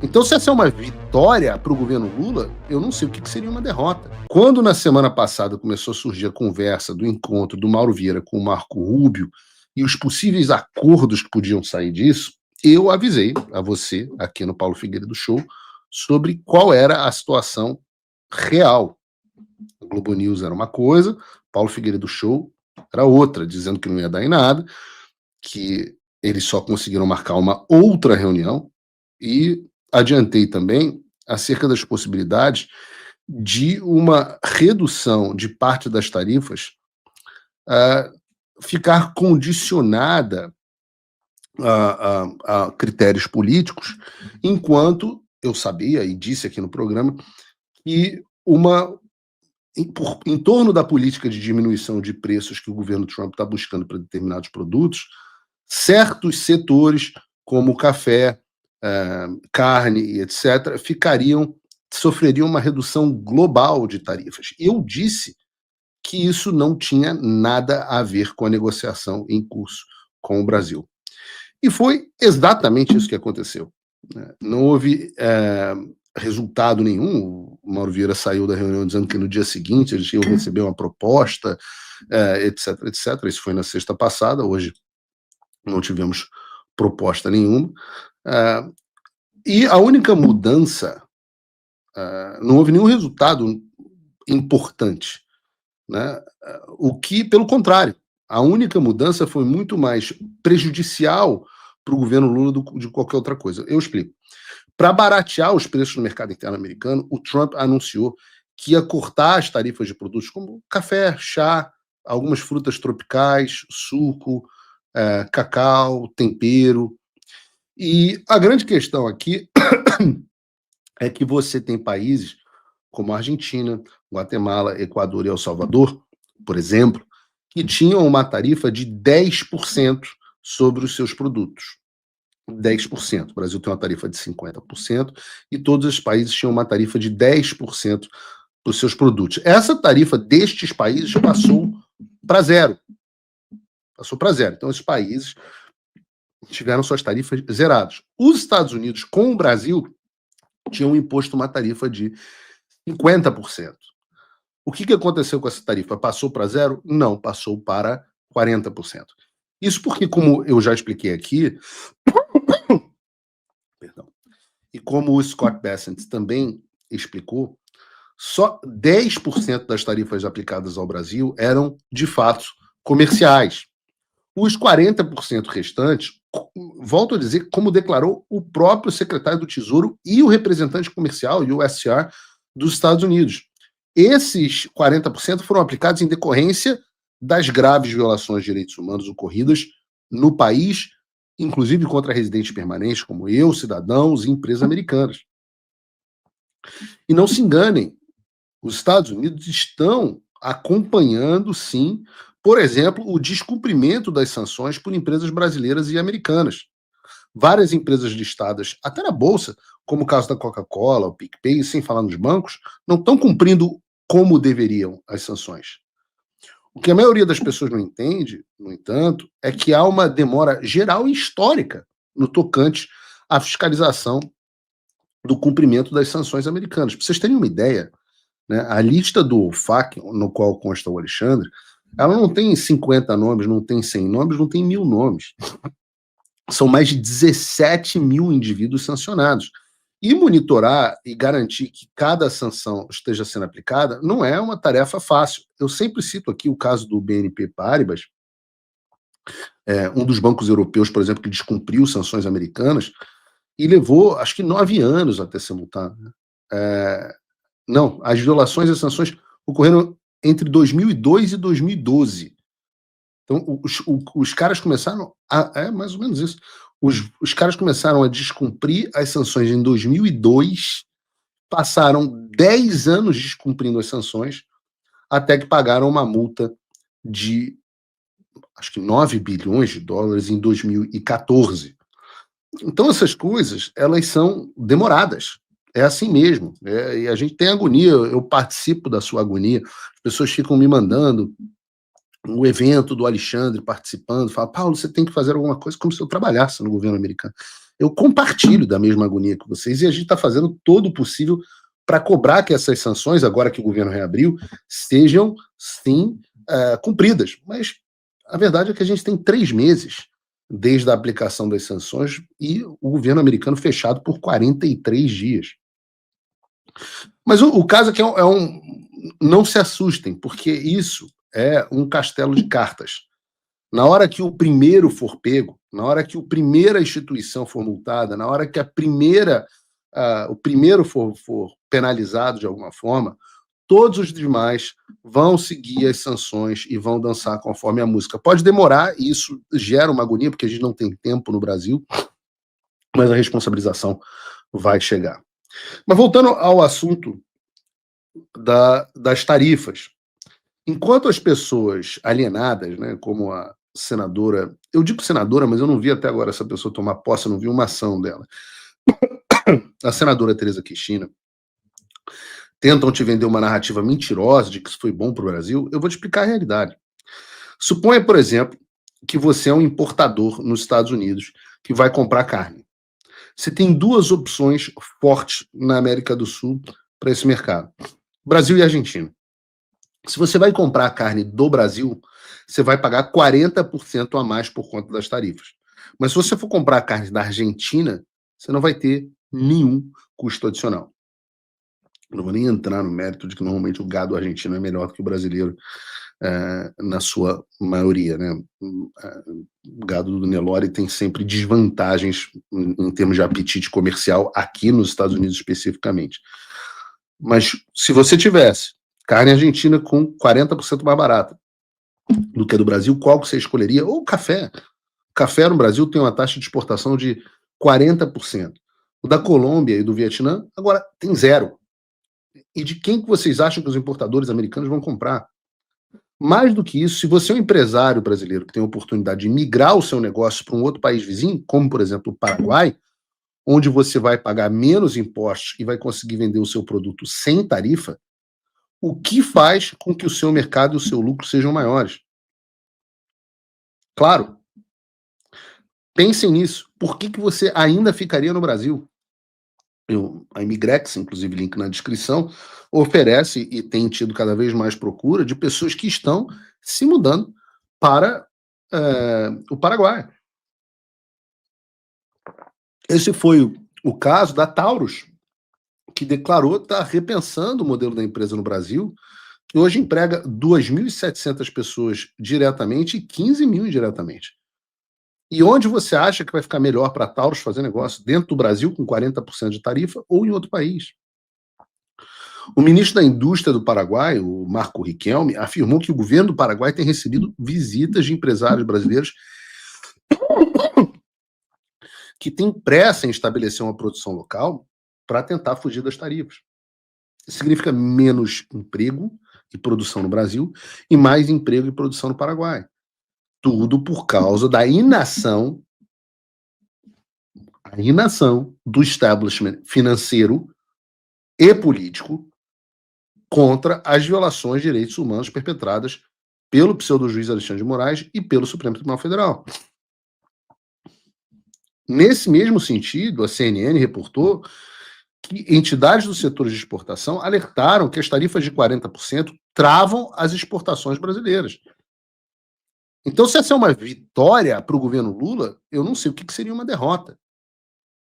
Então, se essa é uma vitória para o governo Lula, eu não sei o que seria uma derrota. Quando na semana passada começou a surgir a conversa do encontro do Mauro Vieira com o Marco Rubio e os possíveis acordos que podiam sair disso, eu avisei a você, aqui no Paulo Figueiredo Show, sobre qual era a situação real. O Globo News era uma coisa, Paulo Figueiredo Show era outra, dizendo que não ia dar em nada, que eles só conseguiram marcar uma outra reunião, e adiantei também acerca das possibilidades de uma redução de parte das tarifas ficar condicionada a critérios políticos, enquanto eu sabia, e disse aqui no programa, que em torno da política de diminuição de preços que o governo Trump está buscando para determinados produtos, certos setores, como café, carne e etc., sofreriam uma redução global de tarifas. Eu disse que isso não tinha nada a ver com a negociação em curso com o Brasil. E foi exatamente isso que aconteceu. Não houve resultado nenhum. O Mauro Vieira saiu da reunião dizendo que no dia seguinte eles iam receber uma proposta, etc, etc. Isso foi na sexta passada, hoje não tivemos proposta nenhuma. E a única mudança, não houve nenhum resultado importante, né? O que, pelo contrário, a única mudança foi muito mais prejudicial para o governo Lula de qualquer outra coisa. Eu explico. Para baratear os preços no mercado interno americano, o Trump anunciou que ia cortar as tarifas de produtos como café, chá, algumas frutas tropicais, suco, cacau, tempero. E a grande questão aqui é que você tem países como a Argentina, Guatemala, Equador e El Salvador, por exemplo, que tinham uma tarifa de 10% sobre os seus produtos. 10%. O Brasil tem uma tarifa de 50% e todos os países tinham uma tarifa de 10% para os seus produtos. Essa tarifa destes países passou para zero. Passou para zero. Então, esses países tiveram suas tarifas zeradas. Os Estados Unidos, com o Brasil, tinham imposto uma tarifa de 50%. O que aconteceu com essa tarifa? Passou para zero? Não, passou para 40%. Isso porque, como eu já expliquei aqui, perdão, e como o Scott Bessent também explicou, só 10% das tarifas aplicadas ao Brasil eram, de fato, comerciais. Os 40% restantes, volto a dizer, como declarou o próprio secretário do Tesouro e o representante comercial, USTR, dos Estados Unidos. Esses 40% foram aplicados em decorrência das graves violações de direitos humanos ocorridas no país, inclusive contra residentes permanentes como eu, cidadãos e empresas americanas. E não se enganem, os Estados Unidos estão acompanhando, sim, por exemplo, o descumprimento das sanções por empresas brasileiras e americanas. Várias empresas listadas, até na Bolsa, como o caso da Coca-Cola, o PicPay, sem falar nos bancos, não estão cumprindo como deveriam as sanções. O que a maioria das pessoas não entende, no entanto, é que há uma demora geral e histórica no tocante à fiscalização do cumprimento das sanções americanas. Para vocês terem uma ideia, né, a lista do OFAC, no qual consta o Alexandre, ela não tem 50 nomes, não tem 100 nomes, não tem 1.000 nomes. São mais de 17 mil indivíduos sancionados. E monitorar e garantir que cada sanção esteja sendo aplicada não é uma tarefa fácil. Eu sempre cito aqui o caso do BNP Paribas, um dos bancos europeus, por exemplo, que descumpriu sanções americanas e levou, acho que 9 anos até ser multado. Não, as violações e sanções ocorreram entre 2002 e 2012. Então, os caras começaram mais ou menos isso. Os caras começaram a descumprir as sanções em 2002, passaram 10 anos descumprindo as sanções, até que pagaram uma multa de, acho que 9 bilhões de dólares em 2014. Então, essas coisas, elas são demoradas. É assim mesmo. E a gente tem agonia, eu participo da sua agonia. As pessoas ficam me mandando o evento do Alexandre participando, fala, Paulo, você tem que fazer alguma coisa como se eu trabalhasse no governo americano. Eu compartilho da mesma agonia que vocês e a gente está fazendo todo o possível para cobrar que essas sanções, agora que o governo reabriu, sejam, sim, cumpridas. Mas a verdade é que a gente tem 3 meses desde a aplicação das sanções e o governo americano fechado por 43 dias. Mas o caso é que não se assustem, porque isso é um castelo de cartas. Na hora que o primeiro for pego, na hora que a primeira instituição for multada, na hora que o primeiro for penalizado de alguma forma, todos os demais vão seguir as sanções e vão dançar conforme a música. Pode demorar, e isso gera uma agonia, porque a gente não tem tempo no Brasil, mas a responsabilização vai chegar. Mas voltando ao assunto das tarifas, enquanto as pessoas alienadas, né, como a senadora, eu digo senadora, mas eu não vi até agora essa pessoa tomar posse, eu não vi uma ação dela, a senadora Tereza Cristina, tentam te vender uma narrativa mentirosa de que isso foi bom para o Brasil, eu vou te explicar a realidade. Suponha, por exemplo, que você é um importador nos Estados Unidos que vai comprar carne. Você tem 2 opções fortes na América do Sul para esse mercado: Brasil e Argentina. Se você vai comprar a carne do Brasil, você vai pagar 40% a mais por conta das tarifas. Mas se você for comprar a carne da Argentina, você não vai ter nenhum custo adicional. Não vou nem entrar no mérito de que normalmente o gado argentino é melhor do que o brasileiro, na sua maioria, né? O gado do Nelore tem sempre desvantagens em termos de apetite comercial aqui nos Estados Unidos especificamente. Mas se você tivesse carne argentina com 40% mais barata do que a do Brasil, qual que você escolheria? Ou café. O café no Brasil tem uma taxa de exportação de 40%. O da Colômbia e do Vietnã, agora, tem 0%. E de quem que vocês acham que os importadores americanos vão comprar? Mais do que isso, se você é um empresário brasileiro que tem a oportunidade de migrar o seu negócio para um outro país vizinho, como, por exemplo, o Paraguai, onde você vai pagar menos impostos e vai conseguir vender o seu produto sem tarifa, o que faz com que o seu mercado e o seu lucro sejam maiores? Claro, pensem nisso. Por que você ainda ficaria no Brasil? A Imigrex, inclusive link na descrição, oferece e tem tido cada vez mais procura de pessoas que estão se mudando para o Paraguai. Esse foi o caso da Taurus, que declarou estar repensando o modelo da empresa no Brasil, que hoje emprega 2.700 pessoas diretamente e 15 mil indiretamente. E onde você acha que vai ficar melhor para a Taurus fazer negócio? Dentro do Brasil, com 40% de tarifa, ou em outro país? O ministro da Indústria do Paraguai, o Marco Riquelme, afirmou que o governo do Paraguai tem recebido visitas de empresários brasileiros que têm pressa em estabelecer uma produção local para tentar fugir das tarifas. Isso significa menos emprego e produção no Brasil e mais emprego e produção no Paraguai. Tudo por causa da inação do establishment financeiro e político contra as violações de direitos humanos perpetradas pelo pseudo-juiz Alexandre de Moraes e pelo Supremo Tribunal Federal. Nesse mesmo sentido, a CNN reportou que entidades do setor de exportação alertaram que as tarifas de 40% travam as exportações brasileiras. Então, se essa é uma vitória para o governo Lula, eu não sei o que seria uma derrota.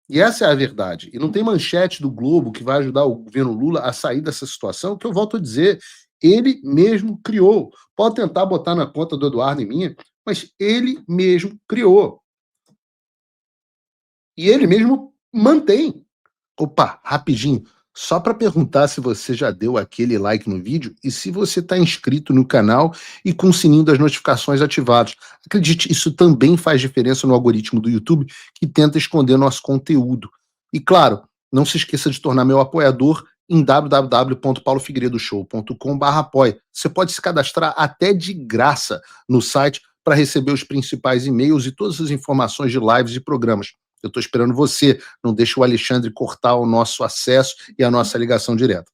E essa é a verdade. E não tem manchete do Globo que vai ajudar o governo Lula a sair dessa situação, que eu volto a dizer, ele mesmo criou. Pode tentar botar na conta do Eduardo e minha, mas ele mesmo criou. E ele mesmo mantém. Opa, rapidinho. Só para perguntar se você já deu aquele like no vídeo e se você está inscrito no canal e com o sininho das notificações ativados. Acredite, isso também faz diferença no algoritmo do YouTube que tenta esconder nosso conteúdo. E claro, não se esqueça de tornar meu apoiador em www.paulofigueiredoshow.com/apoia. Você pode se cadastrar até de graça no site para receber os principais e-mails e todas as informações de lives e programas. Eu estou esperando você. Não deixe o Alexandre cortar o nosso acesso e a nossa ligação direta.